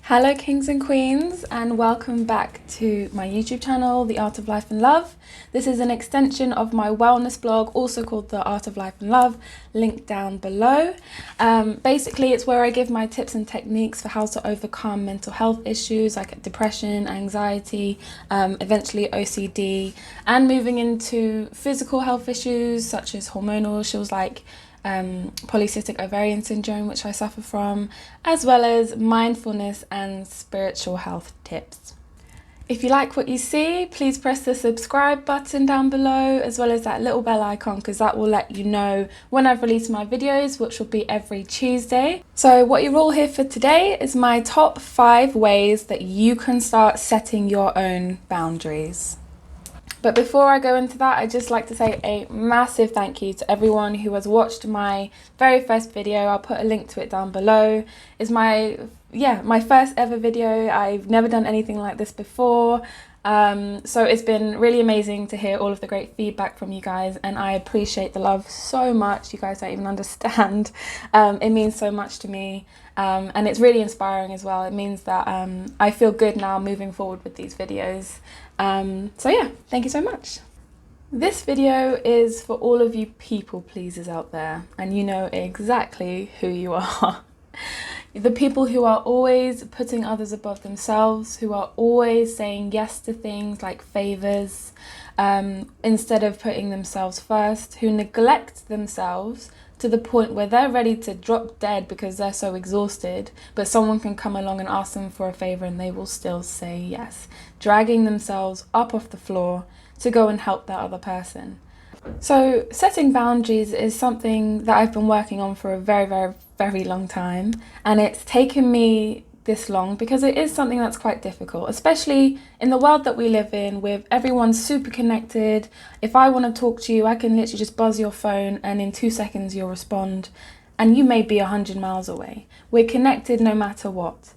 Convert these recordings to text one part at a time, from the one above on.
Hello kings and queens, and welcome back to my YouTube channel, The Art of Life and Love. This is an extension of my wellness blog, also called The Art of Life and Love, linked down below. Basically, it's where I give my tips and techniques for how to overcome mental health issues like depression, anxiety, eventually OCD, and moving into physical health issues such as hormonal issues like polycystic ovarian syndrome, which I suffer from, as well as mindfulness and spiritual health tips. If you like what you see, please press the subscribe button down below, as well as that little bell icon, because that will let you know when I've released my videos, which will be every Tuesday. So what you're all here for today is my top 5 ways that you can start setting your own boundaries. But before I go into that, I'd just like to say a massive thank you to everyone who has watched my very first video. I'll put a link to it down below. It's my first ever video. I've never done anything like this before. So it's been really amazing to hear all of the great feedback from you guys, and I appreciate the love so much. You guys don't even understand. It means so much to me. And it's really inspiring as well. It means that I feel good now moving forward with these videos. So yeah, thank you so much. This video is for all of you people pleasers out there, and you know exactly who you are. The people who are always putting others above themselves, who are always saying yes to things like favors, instead of putting themselves first, who neglect themselves to the point where they're ready to drop dead because they're so exhausted, but someone can come along and ask them for a favor and they will still say yes, dragging themselves up off the floor to go and help that other person. So setting boundaries is something that I've been working on for a very long time, and it's taken me this long because it is something that's quite difficult, especially in the world that we live in with everyone super connected. If I want to talk to you, I can literally just buzz your phone and in 2 seconds you'll respond, and you may be 100 miles away. We're connected no matter what.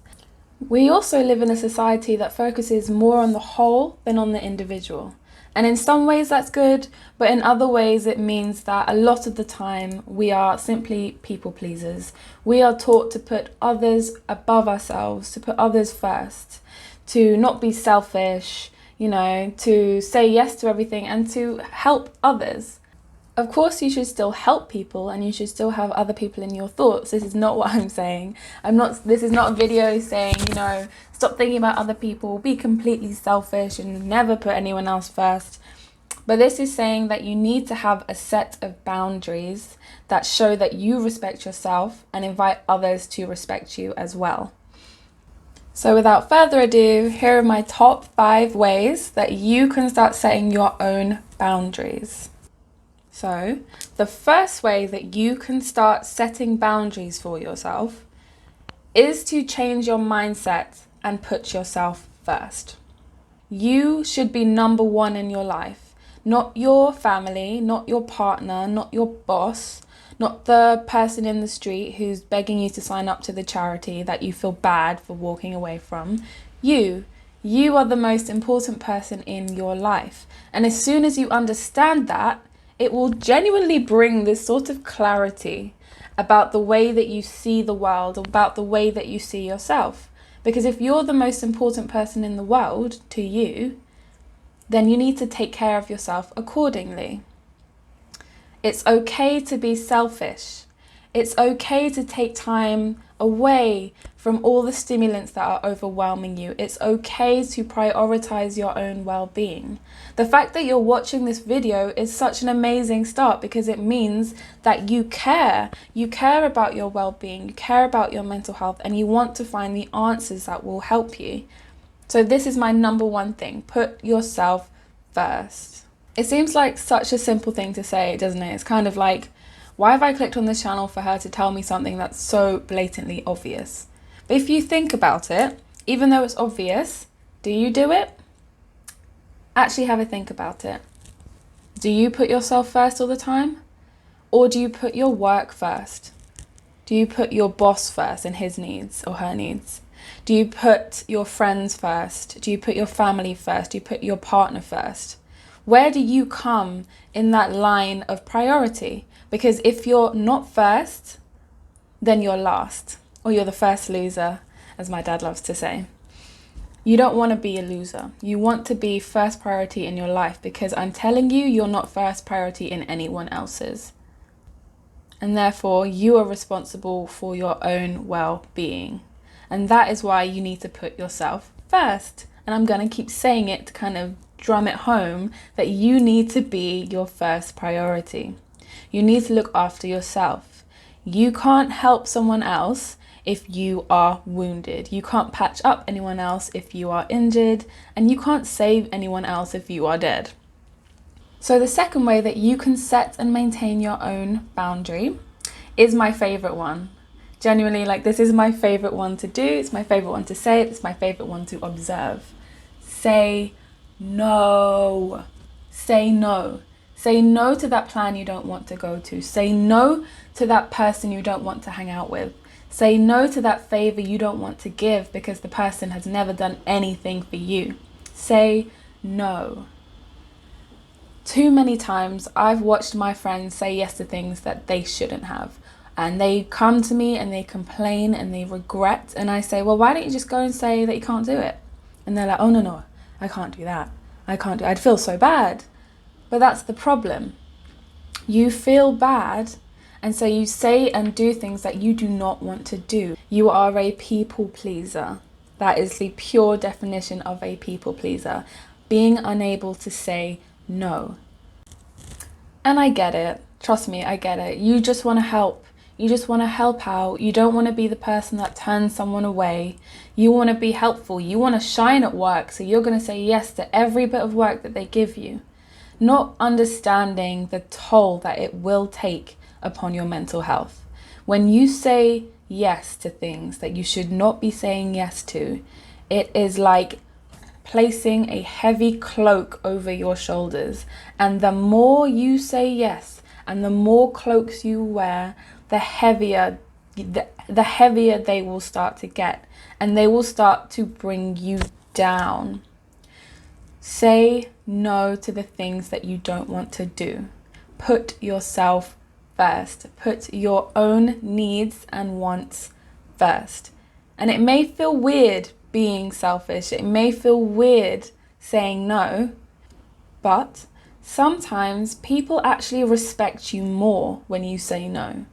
We also live in a society that focuses more on the whole than on the individual. And in some ways that's good, but in other ways it means that a lot of the time we are simply people pleasers. We are taught to put others above ourselves, to put others first, to not be selfish, to say yes to everything and to help others. Of course, you should still help people and you should still have other people in your thoughts. This is not what I'm saying. This is not a video saying, stop thinking about other people, be completely selfish and never put anyone else first. But this is saying that you need to have a set of boundaries that show that you respect yourself and invite others to respect you as well. So without further ado, here are my top 5 ways that you can start setting your own boundaries. So, the first way that you can start setting boundaries for yourself is to change your mindset and put yourself first. You should be number 1 in your life, not your family, not your partner, not your boss, not the person in the street who's begging you to sign up to the charity that you feel bad for walking away from. You are the most important person in your life. And as soon as you understand that, it will genuinely bring this sort of clarity about the way that you see the world, about the way that you see yourself. Because if you're the most important person in the world to you, then you need to take care of yourself accordingly. It's okay to be selfish. It's okay to take time away from all the stimulants that are overwhelming you. It's okay to prioritize your own well-being. The fact that you're watching this video is such an amazing start because it means that you care. You care about your well-being, you care about your mental health, and you want to find the answers that will help you. So this is my number 1 thing. Put yourself first. It seems like such a simple thing to say, doesn't it? It's kind of like, why have I clicked on this channel for her to tell me something that's so blatantly obvious? But if you think about it, even though it's obvious, do you do it? Actually have a think about it. Do you put yourself first all the time? Or do you put your work first? Do you put your boss first and his needs or her needs? Do you put your friends first? Do you put your family first? Do you put your partner first? Where do you come in that line of priority? Because if you're not first, then you're last, or you're the first loser. as my dad loves to say. You don't want to be a loser. You want to be first priority in your life, because I'm telling you, you're not first priority in anyone else's. And therefore, you are responsible for your own well-being. And that is why you need to put yourself first. And I'm going to keep saying it to kind of drum it home, that you need to be your first priority. You need to look after yourself. You can't help someone else if you are wounded. You can't patch up anyone else if you are injured, and you can't save anyone else if you are dead. So the second way that you can set and maintain your own boundary is my favorite one. Genuinely, like, this is my favorite one to do. It's my favorite one to say. It's my favorite one to observe. Say no. Say no. Say no to that plan you don't want to go to. Say no to that person you don't want to hang out with. Say no to that favor you don't want to give because the person has never done anything for you. Say no. Too many times I've watched my friends say yes to things that they shouldn't have. And they come to me and they complain and they regret. And I say, well, why don't you just go and say that you can't do it? And they're like, oh, no, I can't do that. I'd feel so bad. But that's the problem. You feel bad, and so you say and do things that you do not want to do. You are a people pleaser. That is the pure definition of a people pleaser. Being unable to say no. And I get it. Trust me, I get it. You just want to help. You just want to help out. You don't want to be the person that turns someone away. You want to be helpful. You want to shine at work. So you're going to say yes to every bit of work that they give you. Not understanding the toll that it will take upon your mental health. When you say yes to things that you should not be saying yes to, it is like placing a heavy cloak over your shoulders. And the more you say yes and the more cloaks you wear, the heavier they will start to get, and they will start to bring you down. Say no to the things that you don't want to do. Put yourself first. Put your own needs and wants first. And it may feel weird being selfish. It may feel weird saying no, but sometimes people actually respect you more when you say no.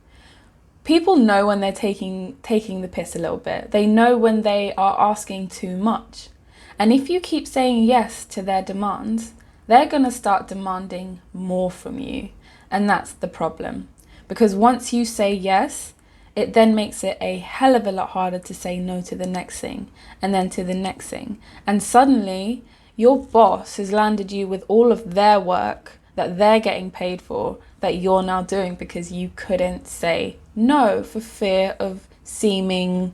People know when they're taking the piss a little bit. They know when they are asking too much. And if you keep saying yes to their demands, they're going to start demanding more from you. And that's the problem. Because once you say yes, it then makes it a hell of a lot harder to say no to the next thing, and then to the next thing. And suddenly, your boss has landed you with all of their work that they're getting paid for, that you're now doing because you couldn't say no for fear of seeming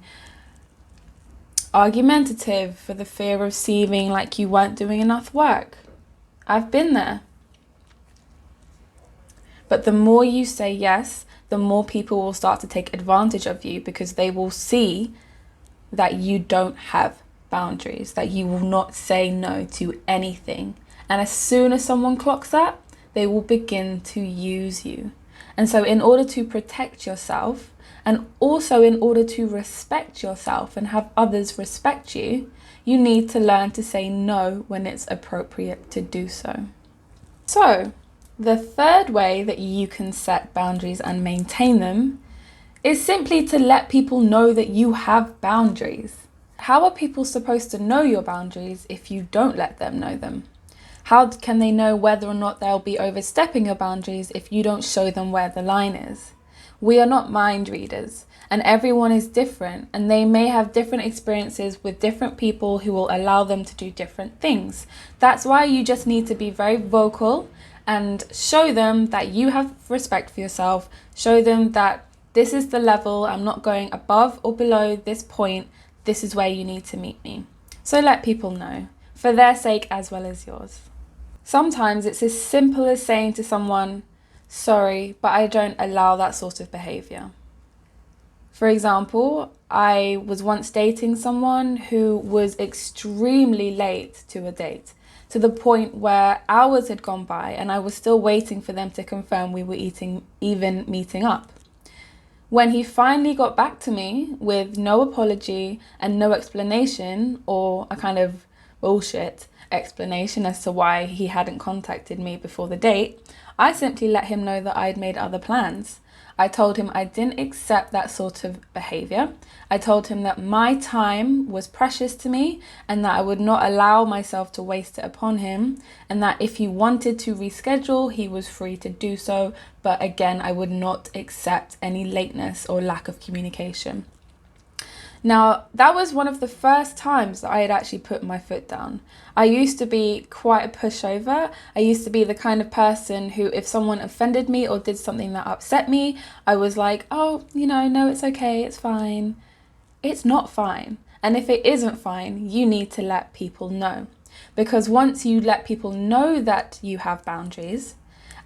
argumentative, for the fear of seeming like you weren't doing enough work. I've been there. But the more you say yes, the more people will start to take advantage of you, because they will see that you don't have boundaries, that you will not say no to anything. And as soon as someone clocks that, they will begin to use you. And so in order to protect yourself, and also in order to respect yourself and have others respect you, you need to learn to say no when it's appropriate to do so. So, the third way that you can set boundaries and maintain them is simply to let people know that you have boundaries. How are people supposed to know your boundaries if you don't let them know them? How can they know whether or not they'll be overstepping your boundaries if you don't show them where the line is? We are not mind readers, and everyone is different, and they may have different experiences with different people who will allow them to do different things. That's why you just need to be very vocal and show them that you have respect for yourself. Show them that this is the level, I'm not going above or below this point, this is where you need to meet me. So let people know, for their sake as well as yours. Sometimes it's as simple as saying to someone, sorry, but I don't allow that sort of behavior. For example, I was once dating someone who was extremely late to a date, to the point where hours had gone by and I was still waiting for them to confirm we were even meeting up. When he finally got back to me with no apology and no explanation, or a kind of bullshit explanation as to why he hadn't contacted me before the date, I simply let him know that I'd made other plans. I told him I didn't accept that sort of behavior. I told him that my time was precious to me and that I would not allow myself to waste it upon him, and that if he wanted to reschedule, he was free to do so. But again, I would not accept any lateness or lack of communication. Now, that was one of the first times that I had actually put my foot down. I used to be quite a pushover. I used to be the kind of person who, if someone offended me or did something that upset me, I was like, oh, no, it's okay, it's fine. It's not fine. And if it isn't fine, you need to let people know. Because once you let people know that you have boundaries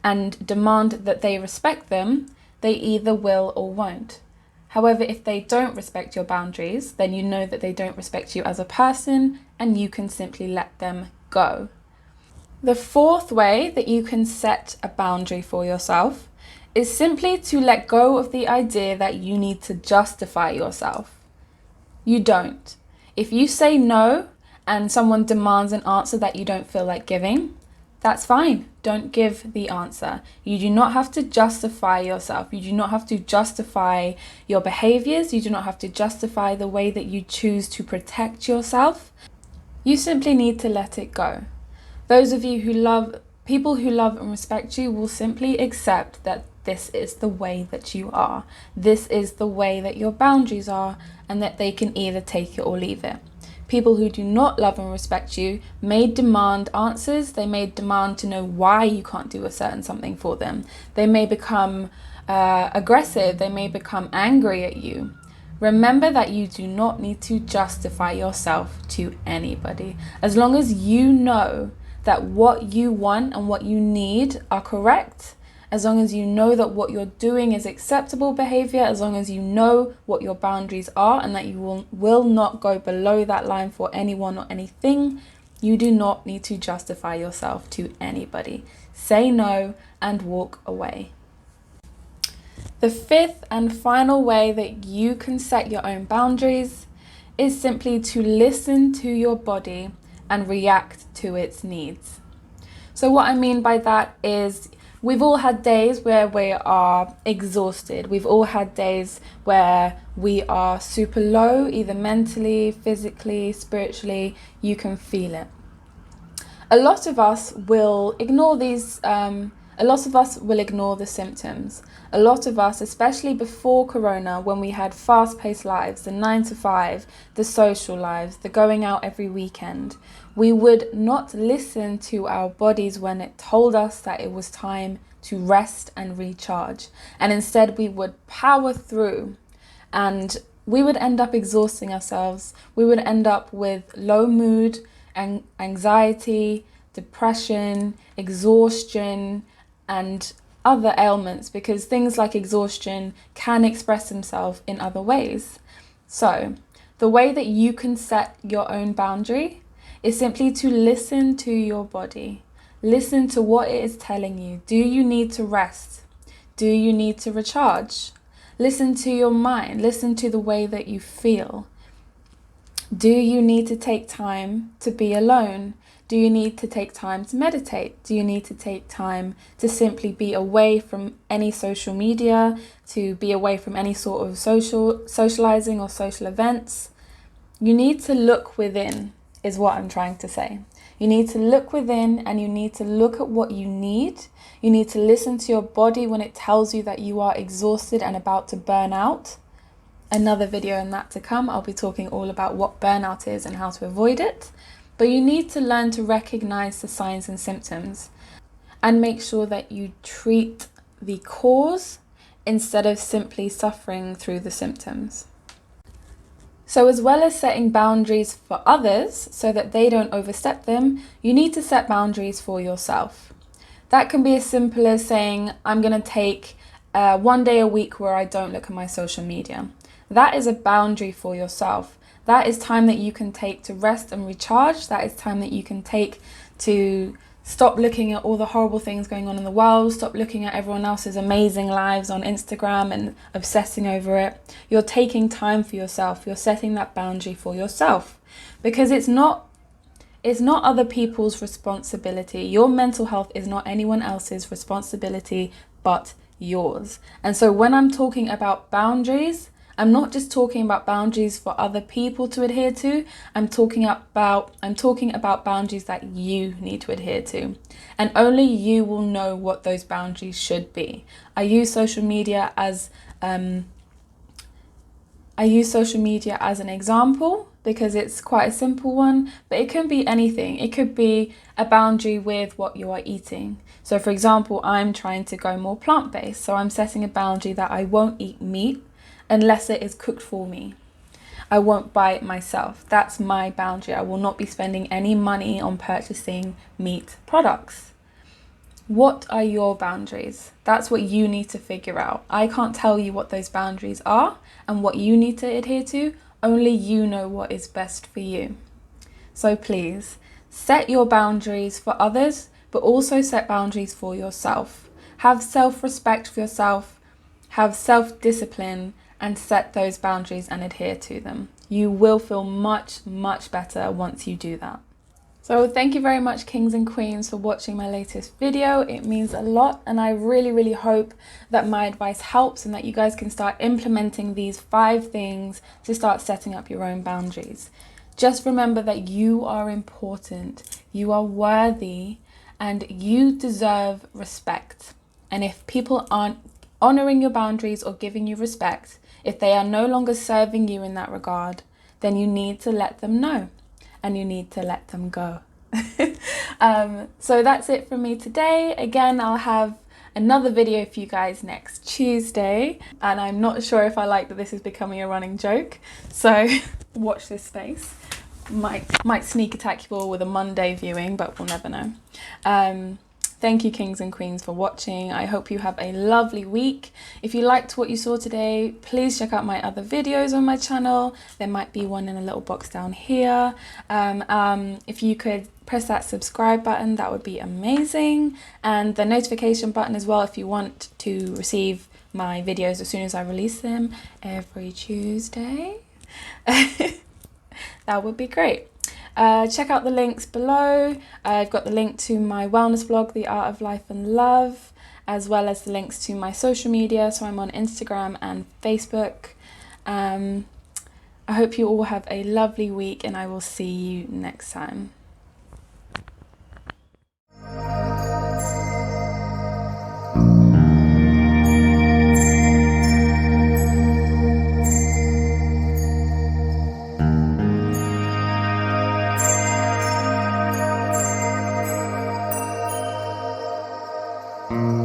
and demand that they respect them, they either will or won't. However, if they don't respect your boundaries, then you know that they don't respect you as a person, and you can simply let them go. The fourth way that you can set a boundary for yourself is simply to let go of the idea that you need to justify yourself. You don't. If you say no and someone demands an answer that you don't feel like giving, that's fine. Don't give the answer. You do not have to justify yourself. You do not have to justify your behaviors. You do not have to justify the way that you choose to protect yourself. You simply need to let it go. Those of you people who love and respect you will simply accept that this is the way that you are. This is the way that your boundaries are, and that they can either take it or leave it. People who do not love and respect you may demand answers. They may demand to know why you can't do a certain something for them. They may become aggressive. They may become angry at you. Remember that you do not need to justify yourself to anybody. As long as you know that what you want and what you need are correct, as long as you know that what you're doing is acceptable behavior, as long as you know what your boundaries are and that you will not go below that line for anyone or anything, you do not need to justify yourself to anybody. Say no and walk away. The fifth and final way that you can set your own boundaries is simply to listen to your body and react to its needs. So what I mean by that is, we've all had days where we are exhausted. We've all had days where we are super low, either mentally, physically, spiritually. You can feel it. A lot of us will ignore the symptoms. A lot of us, especially before Corona, when we had fast-paced lives, the 9 to 5, the social lives, the going out every weekend, we would not listen to our bodies when it told us that it was time to rest and recharge. And instead we would power through, and we would end up exhausting ourselves. We would end up with low mood, and anxiety, depression, exhaustion, and other ailments, because things like exhaustion can express themselves in other ways. So the way that you can set your own boundary is simply to listen to your body. Listen to what it is telling you. Do you need to rest? Do you need to recharge? Listen to your mind. Listen to the way that you feel. Do you need to take time to be alone? Do you need to take time to meditate? Do you need to take time to simply be away from any social media, to be away from any sort of socializing or social events? You need to look within, is what I'm trying to say. You need to look within, and you need to look at what you need. You need to listen to your body when it tells you that you are exhausted and about to burn out. Another video on that to come. I'll be talking all about what burnout is and how to avoid it. But you need to learn to recognize the signs and symptoms and make sure that you treat the cause instead of simply suffering through the symptoms. So as well as setting boundaries for others so that they don't overstep them, you need to set boundaries for yourself. That can be as simple as saying, I'm going to take 1 day a week where I don't look at my social media. That is a boundary for yourself. That is time that you can take to rest and recharge. That is time that you can take to Stop looking at all the horrible things going on in the world. Stop looking at everyone else's amazing lives on Instagram and obsessing over it. You're taking time for yourself. You're setting that boundary for yourself, because it's not other people's responsibility. Your mental health is not anyone else's responsibility but yours. And so when I'm talking about boundaries, I'm not just talking about boundaries for other people to adhere to. I'm talking about boundaries that you need to adhere to. And only you will know what those boundaries should be. I use social media as an example because it's quite a simple one, but it can be anything. It could be a boundary with what you are eating. So for example, I'm trying to go more plant-based. So I'm setting a boundary that I won't eat meat unless it is cooked for me. I won't buy it myself. That's my boundary. I will not be spending any money on purchasing meat products. What are your boundaries? That's what you need to figure out. I can't tell you what those boundaries are and what you need to adhere to. Only you know what is best for you. So please set your boundaries for others, but also set boundaries for yourself. Have self-respect for yourself, have self-discipline, and set those boundaries and adhere to them. You will feel much, much better once you do that. So thank you very much, kings and queens, for watching my latest video. It means a lot, and I really, really hope that my advice helps and that you guys can start implementing these 5 things to start setting up your own boundaries. Just remember that you are important, you are worthy, and you deserve respect. And if people aren't honoring your boundaries or giving you respect, if they are no longer serving you in that regard, then you need to let them know and you need to let them go. So that's it from me today. Again, I'll have another video for you guys next Tuesday, and I'm not sure if I like that this is becoming a running joke, so watch this space. Might sneak attack you all with a Monday viewing, but we'll never know. Thank you, kings and queens, for watching. I hope you have a lovely week. If you liked what you saw today, please check out my other videos on my channel. There might be one in a little box down here. If you could press that subscribe button, that would be amazing. And the notification button as well if you want to receive my videos as soon as I release them every Tuesday. That would be great. Check out the links below. I've got the link to my wellness blog, The Art of Life and Love, as well as the links to my social media. So I'm on Instagram and Facebook. I hope you all have a lovely week, and I will see you next time. Mm-hmm.